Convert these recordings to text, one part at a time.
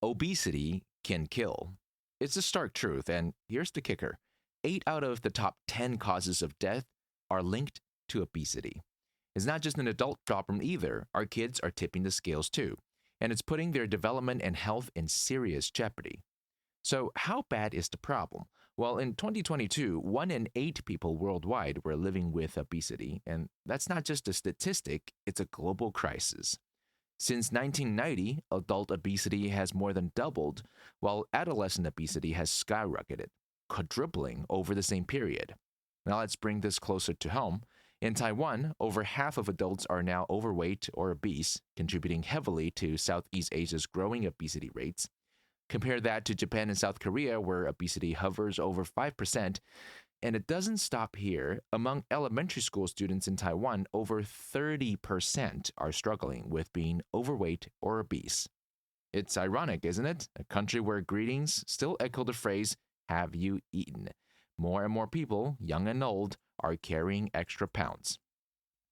Obesity can kill. It's a stark truth, and here's the kicker. 8 out of the top 10 causes of death are linked to obesity. It's not just an adult problem either. Our kids are tipping the scales too, and it's putting their development and health in serious jeopardy. So, how bad is the problem? Well, in 2022, 1 in 8 people worldwide were living with obesity, and that's not just a statistic, it's a global crisis. Since 1990, adult obesity has more than doubled, while adolescent obesity has skyrocketed, quadrupling over the same period. Now let's bring this closer to home. In Taiwan, over half of adults are now overweight or obese, contributing heavily to Southeast Asia's growing obesity rates. Compare that to Japan and South Korea, where obesity hovers over 5%. And it doesn't stop here. Among elementary school students in Taiwan, over 30% are struggling with being overweight or obese. It's ironic, isn't it? A country where greetings still echo the phrase, "Have you eaten?" More and more people, young and old, are carrying extra pounds.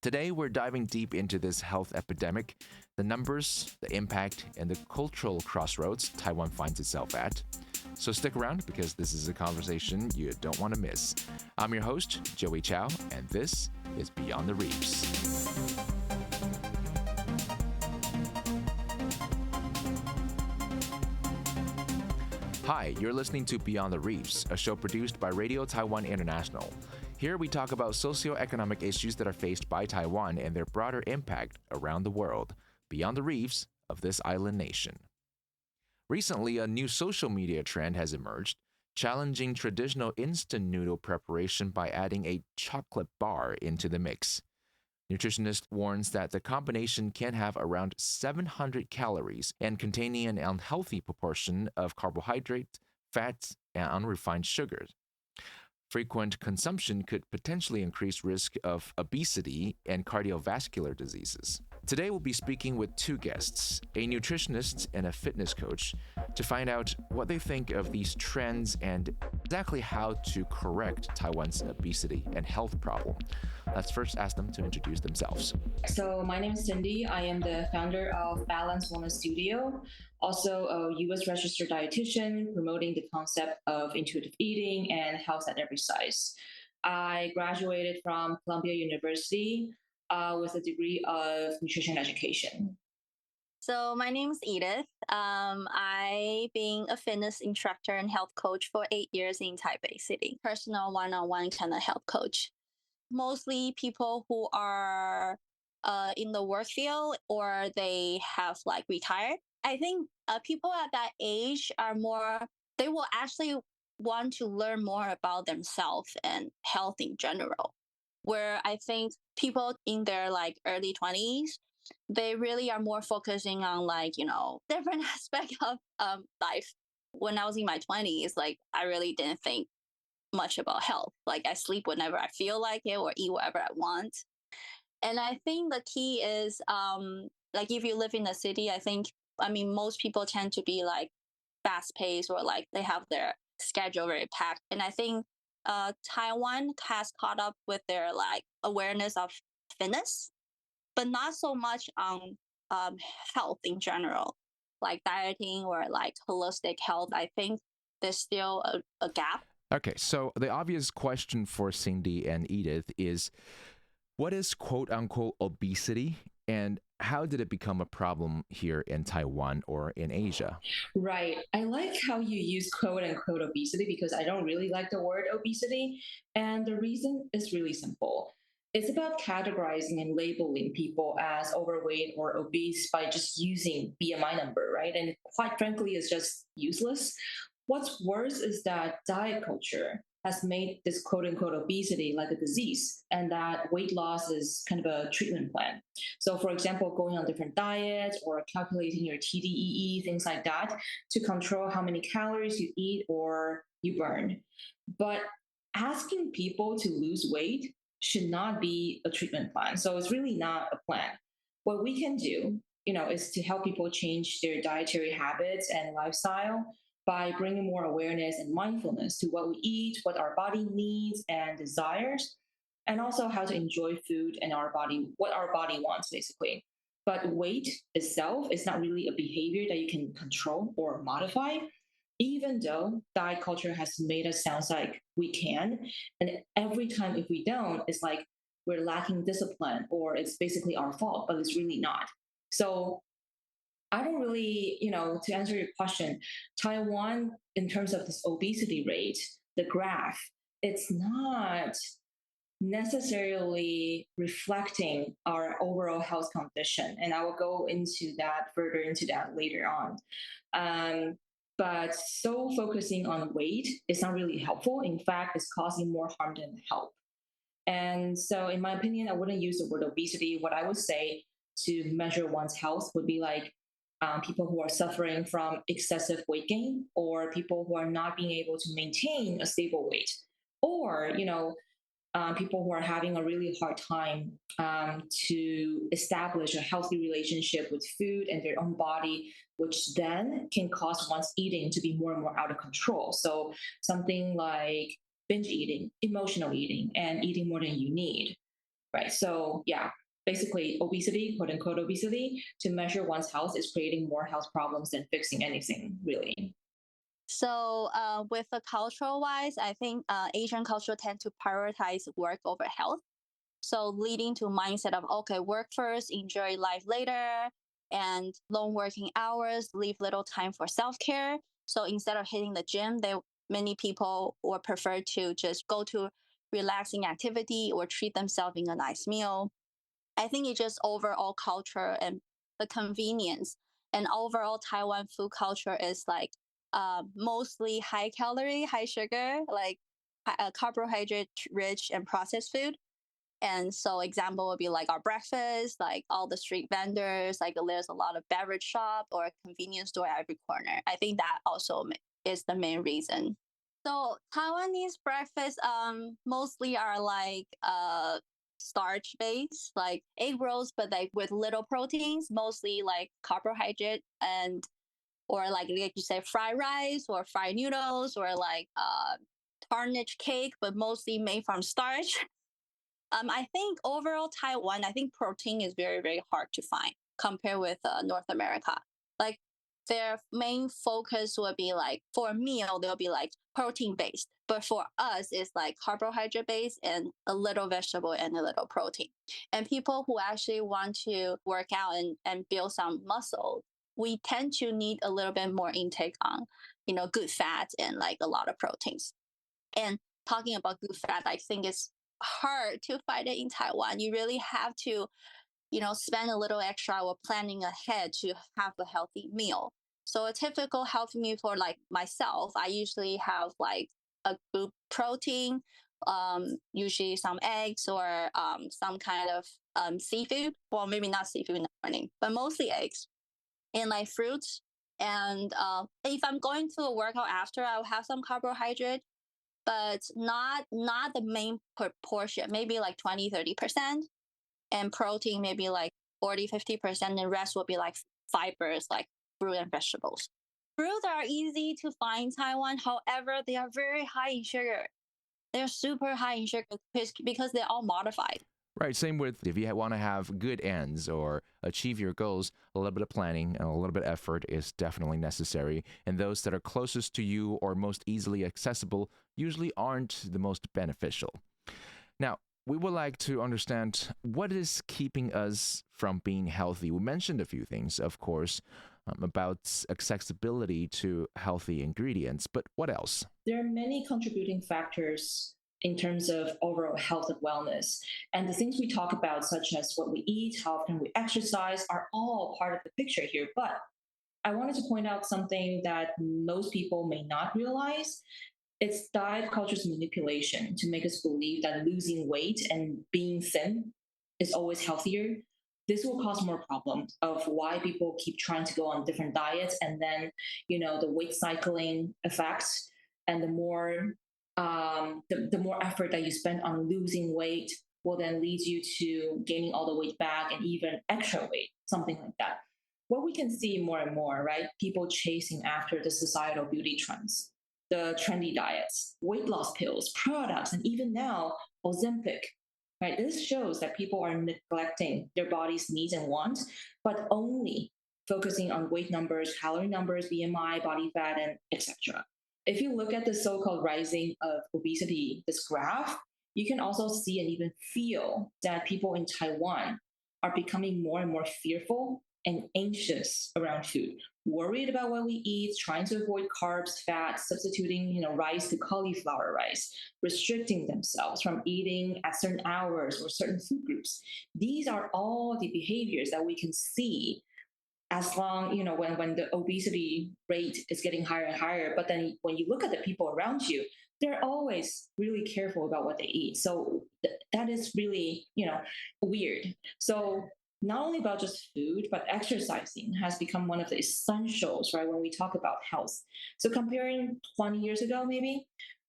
Today, we're diving deep into this health epidemic, the numbers, the impact, and the cultural crossroads Taiwan finds itself at. So stick around because this is a conversation you don't want to miss. I'm your host, Joey Chou, and this is Beyond the Reefs. Hi, you're listening to Beyond the Reefs, a show produced by Radio Taiwan International. Here we talk about socio-economic issues that are faced by Taiwan and their broader impact around the world, beyond the reefs of this island nation. Recently, a new social media trend has emerged, challenging traditional instant noodle preparation by adding a chocolate bar into the mix. Nutritionist warns that the combination can have around 700 calories and containing an unhealthy proportion of carbohydrates, fats, and unrefined sugars. Frequent consumption could potentially increase risk of obesity and cardiovascular diseases. Today, we'll be speaking with 2 guests, a nutritionist and a fitness coach, to find out what they think of these trends and exactly how to correct Taiwan's obesity and health problem. Let's first ask them to introduce themselves. So my name is Cindy. I am the founder of Balance Wellness Studio, also a US registered dietitian promoting the concept of intuitive eating and health at every size. I graduated from Columbia University with a degree of nutrition education. So my name is Edith. I being a fitness instructor and health coach for 8 years in Taipei City, personal one-on-one kind of health coach. Mostly people who are in the work field or they have like retired. I think people at that age are more, they will actually want to learn more about themselves and health in general. Where I think people in their like early 20s, they really are more focusing on like, different aspect of life. When I was in my 20s, like I really didn't think much about health. Like I sleep whenever I feel like it or eat whatever I want. And I think the key is like if you live in the city, most people tend to be like fast paced or like they have their schedule very packed. And I think Taiwan has caught up with their like awareness of fitness, but not so much on health in general, like dieting or like holistic health. I think there's still a gap. Okay, so the obvious question for Cindy and Edith is, what is quote-unquote obesity, and how did it become a problem here in Taiwan or in Asia? Right. I like how you use quote unquote obesity because I don't really like the word obesity. And the reason is really simple. It's about categorizing and labeling people as overweight or obese by just using BMI number, right? And quite frankly, it's just useless. What's worse is that diet culture has made this quote unquote obesity like a disease, and that weight loss is kind of a treatment plan. So, for example, going on different diets or calculating your TDEE, things like that, to control how many calories you eat or you burn. But asking people to lose weight should not be a treatment plan. So, it's really not a plan. What we can do, is to help people change their dietary habits and lifestyle by bringing more awareness and mindfulness to what we eat, what our body needs and desires, and also how to enjoy food and our body, what our body wants, basically. But weight itself is not really a behavior that you can control or modify, even though diet culture has made us sound like we can. And every time if we don't, it's like we're lacking discipline or it's basically our fault, but it's really not. So I don't really, to answer your question, Taiwan, in terms of this obesity rate, the graph, it's not necessarily reflecting our overall health condition. And I will go into that further into that later on. But so focusing on weight is not really helpful. In fact, it's causing more harm than help. And so, in my opinion, I wouldn't use the word obesity. What I would say to measure one's health would be like people who are suffering from excessive weight gain or people who are not being able to maintain a stable weight or, people who are having a really hard time to establish a healthy relationship with food and their own body, which then can cause one's eating to be more and more out of control. So something like binge eating, emotional eating, and eating more than you need, right? So yeah, basically obesity, quote unquote obesity, to measure one's health is creating more health problems than fixing anything, really. So, with the cultural wise, I think Asian culture tend to prioritize work over health. So, leading to mindset of okay, work first, enjoy life later, and long working hours, leave little time for self care. So, instead of hitting the gym, many people would prefer to just go to relaxing activity or treat themselves in a nice meal. I think it's just overall culture and the convenience. And overall, Taiwan food culture is like mostly high calorie, high sugar, like carbohydrate rich and processed food. And so, example would be like our breakfast, like all the street vendors, like there's a lot of beverage shop or convenience store at every corner. I think that also is the main reason. So Taiwanese breakfast mostly are like starch based, like egg rolls, but like with little proteins, mostly like carbohydrate and or like you say fried rice or fried noodles or like tarnished cake, but mostly made from starch. I think overall Taiwan, I think protein is very, very hard to find compared with North America. Like their main focus would be like for a meal, they'll be like protein based. But for us, it's like carbohydrate based and a little vegetable and a little protein. And people who actually want to work out and build some muscle, we tend to need a little bit more intake on, good fats and like a lot of proteins. And talking about good fat, I think it's hard to find it in Taiwan. You really have to, spend a little extra or planning ahead to have a healthy meal. So a typical healthy meal for like myself, I usually have like a good protein, usually some eggs or some kind of seafood. Well, maybe not seafood in the morning, but mostly eggs and like fruits. And if I'm going to a workout after, I'll have some carbohydrate but not the main proportion, maybe like 20-30%, and protein maybe like 40-50%, and the rest will be like fibers like fruit and vegetables. Fruits are easy to find in Taiwan, however they are very high in sugar. They're super high in sugar because they're all modified. Right. Same with if you want to have good ends or achieve your goals, a little bit of planning and a little bit of effort is definitely necessary. And those that are closest to you or most easily accessible usually aren't the most beneficial. Now, we would like to understand what is keeping us from being healthy. We mentioned a few things, of course, about accessibility to healthy ingredients, but what else? There are many contributing factors in terms of overall health and wellness. And the things we talk about, such as what we eat, how often we exercise, are all part of the picture here. But I wanted to point out something that most people may not realize. It's diet culture's manipulation to make us believe that losing weight and being thin is always healthier. This will cause more problems of why people keep trying to go on different diets and then, the weight cycling effects and the more effort that you spend on losing weight will then lead you to gaining all the weight back and even extra weight, something like that. What we can see more and more, right? People chasing after the societal beauty trends, the trendy diets, weight loss pills, products, and even now, Ozempic. right? This shows that people are neglecting their body's needs and wants, but only focusing on weight numbers, calorie numbers, BMI, body fat, and etc. If you look at the so-called rising of obesity, this graph, you can also see and even feel that people in Taiwan are becoming more and more fearful and anxious around food, worried about what we eat, trying to avoid carbs, fat, substituting, rice to cauliflower rice, restricting themselves from eating at certain hours or certain food groups. These are all the behaviors that we can see as long, when the obesity rate is getting higher and higher. But then when you look at the people around you, they're always really careful about what they eat. So that is really, weird. So not only about just food, but exercising has become one of the essentials, right? When we talk about health. So comparing 20 years ago, maybe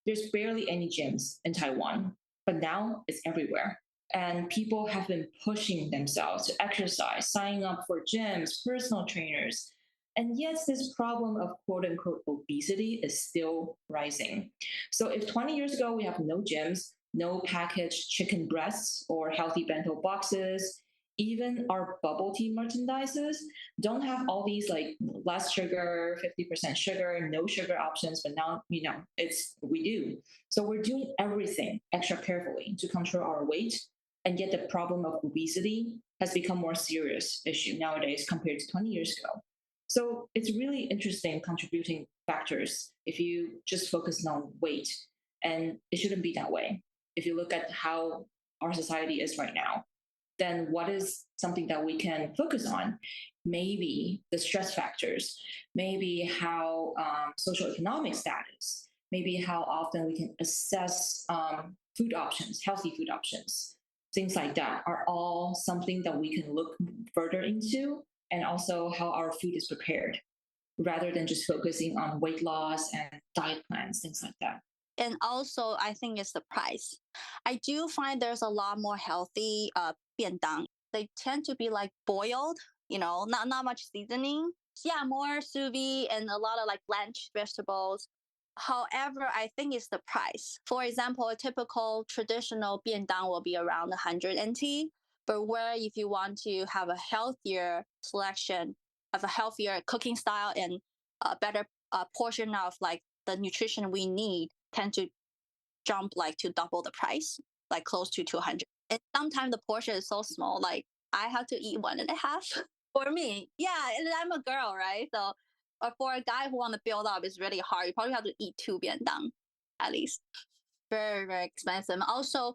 there's barely any gyms in Taiwan, but now it's everywhere. And people have been pushing themselves to exercise, signing up for gyms, personal trainers. And yes, this problem of quote unquote obesity is still rising. So if 20 years ago we have no gyms, no packaged chicken breasts or healthy bento boxes, even our bubble tea merchandises don't have all these like less sugar, 50% sugar, no sugar options, but now, we do. So we're doing everything extra carefully to control our weight, and yet the problem of obesity has become more serious issue nowadays compared to 20 years ago. So it's really interesting contributing factors if you just focus on weight. And it shouldn't be that way. If you look at how our society is right now, then what is something that we can focus on? Maybe the stress factors, maybe how social economic status, maybe how often we can assess food options, healthy food options, things like that are all something that we can look further into, and also how our food is prepared rather than just focusing on weight loss and diet plans, things like that. And also, I think it's the price. I do find there's a lot more healthy 便当. They tend to be like boiled, not much seasoning. Yeah, more sous vide and a lot of like blanched vegetables. However, I think it's the price. For example, a typical traditional 便当 will be around 100 NT. But where if you want to have a healthier selection of a healthier cooking style and a better portion of like the nutrition we need, tend to jump like to double the price, like close to 200. And sometimes the portion is so small, like I have to eat one and a half for me. Yeah, and I'm a girl, right? So, or for a guy who want to build up, it's really hard. You probably have to eat two 便当 at least. Very, very expensive. Also,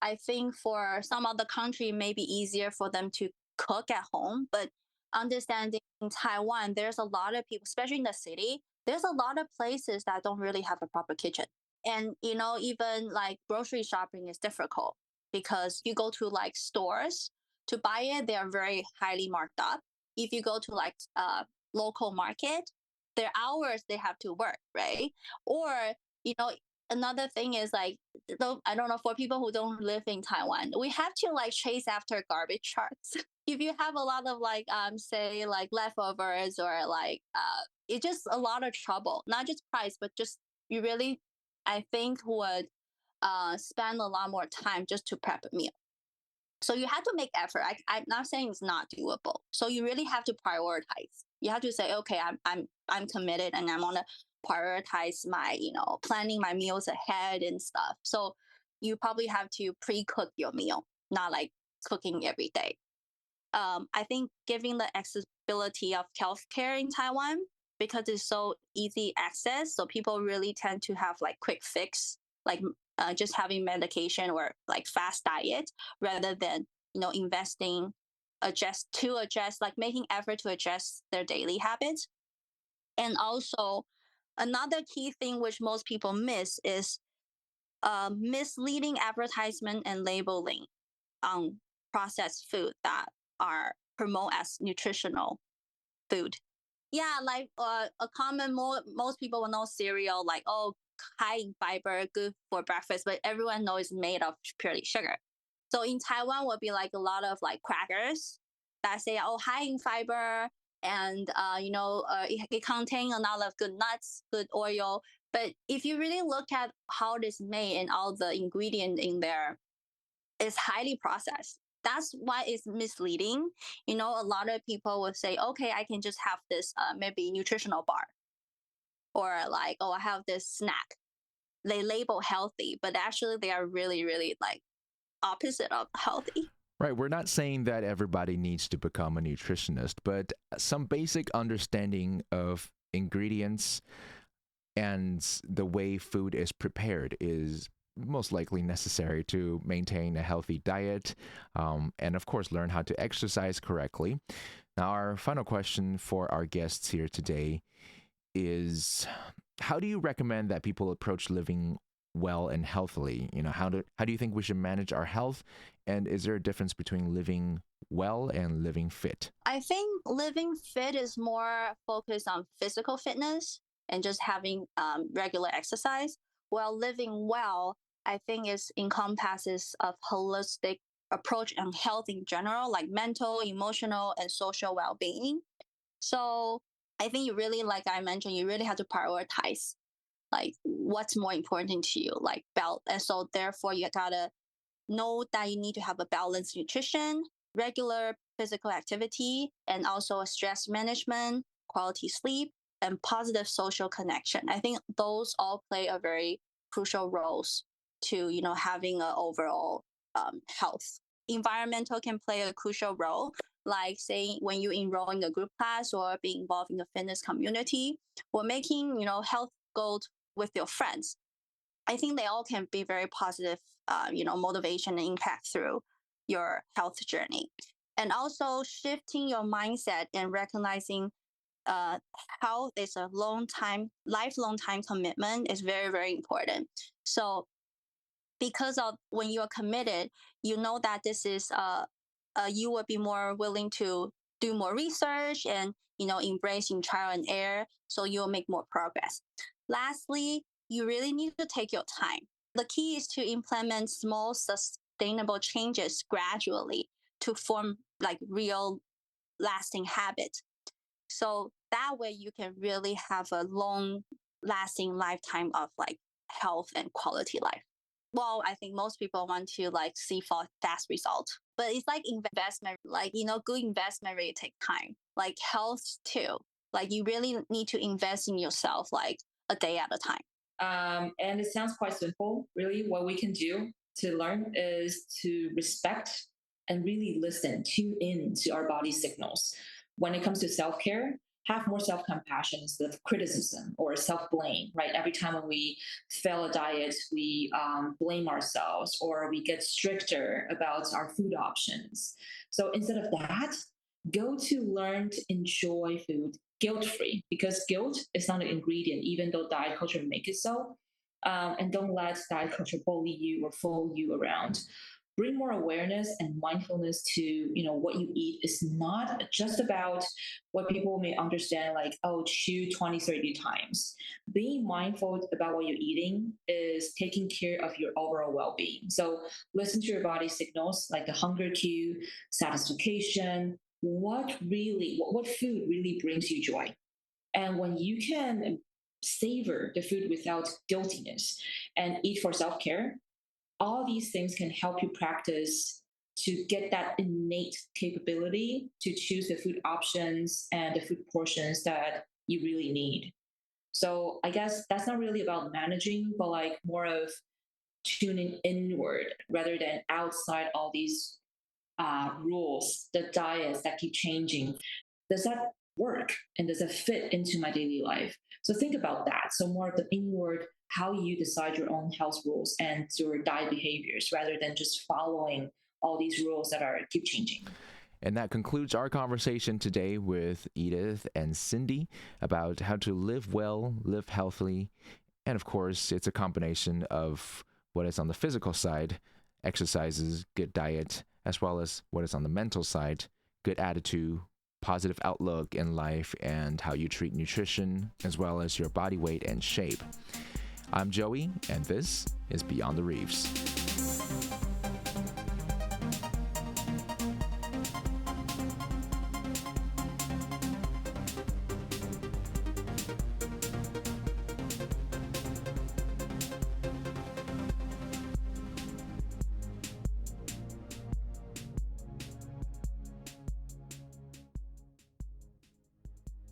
I think for some other country, it may be easier for them to cook at home. But understanding in Taiwan, there's a lot of people, especially in the city, there's a lot of places that don't really have a proper kitchen. And, even like grocery shopping is difficult because you go to like stores to buy it, they are very highly marked up. If you go to like local market, their hours they have to work, right? Or, you know, another thing is like, though I don't know, for people who don't live in Taiwan, we have to like chase after garbage trucks. If you have a lot of like say like leftovers or like it's just a lot of trouble, not just price, but just you really, I think, would spend a lot more time just to prep a meal. So you have to make effort. I'm not saying it's not doable. So you really have to prioritize. You have to say, okay, I'm committed and I'm gonna prioritize my, planning my meals ahead and stuff. So you probably have to pre-cook your meal, not like cooking every day. I think giving the accessibility of healthcare in Taiwan, because it's so easy access, so people really tend to have like quick fix, like just having medication or like fast diet, rather than investing adjust like making effort to adjust their daily habits. And also another key thing which most people miss is misleading advertisement and labeling on processed food that are promote as nutritional food. Yeah, like a common most people will know cereal like, oh, high in fiber, good for breakfast, but everyone knows it's made of purely sugar. So in Taiwan will be like a lot of like crackers that say, oh, high in fiber, and it contain a lot of good nuts, good oil. But if you really look at how it is made and all the ingredient in there, is highly processed. That's why it's misleading. A lot of people will say, okay, I can just have this maybe nutritional bar, or like, oh, I have this snack. They label healthy, but actually they are really, really like opposite of healthy. Right. We're not saying that everybody needs to become a nutritionist, but some basic understanding of ingredients and the way food is prepared is most likely necessary to maintain a healthy diet, and of course, learn how to exercise correctly. Now, our final question for our guests here today is, how do you recommend that people approach living well and healthily? How do you think we should manage our health? And is there a difference between living well and living fit? I think living fit is more focused on physical fitness and just having regular exercise, while living well, I think, encompasses of holistic approach and health in general, like mental, emotional, and social well-being. So I think you really, like I mentioned, you really have to prioritize like what's more important to you, like and so therefore you gotta know that you need to have a balanced nutrition, regular physical activity, and also a stress management, quality sleep, and positive social connection. I think those all play a very crucial roles to having an overall health. Environmental can play a crucial role, like say when you enroll in a group class or be involved in the fitness community, or making health goals with your friends. I think they all can be very positive, motivation and impact through your health journey. And also shifting your mindset and recognizing health is a lifelong time commitment is very, very important. So because of when you are committed, you know that this is you will be more willing to do more research and embracing trial and error, so you'll make more progress. Lastly, you really need to take your time. The key is to implement small sustainable changes gradually to form like real lasting habits. So that way you can really have a long lasting lifetime of like health and quality life. Well, I think most people want to like see fast results, but it's like investment, like, good investment really take time, like health too. Like you really need to invest in yourself like a day at a time. And it sounds quite simple. Really, what we can do to learn is to respect and really listen, tune in to our body signals. When it comes to self care, have more self compassion instead of criticism or self blame, right? Every time when we fail a diet, we blame ourselves or we get stricter about our food options. So instead of that, go to learn to enjoy food guilt free, because guilt is not an ingredient, even though diet culture make it so. And don't let diet culture bully you or fool you around. Bring more awareness and mindfulness to what you eat is not just about what people may understand like, oh, chew 20 30 times. Being mindful about what you're eating is taking care of your overall well-being. So listen to your body signals like the hunger cue, satisfaction, what food really brings you joy. And when you can savor the food without guiltiness and eat for self-care, all these things can help you practice to get that innate capability to choose the food options and the food portions that you really need. So I guess that's not really about managing, but like more of tuning inward rather than outside all these rules, the diets that keep changing. Does that work? And does it fit into my daily life? So think about that. So more of the inward, how you decide your own health rules and your diet behaviors rather than just following all these rules that keep changing. And that concludes our conversation today with Edith and Cindy about how to live well, live healthily. And of course, it's a combination of what is on the physical side, exercises, good diet, as well as what is on the mental side, good attitude, positive outlook in life, and how you treat nutrition, as well as your body weight and shape. I'm Joey, and this is Beyond the Reefs.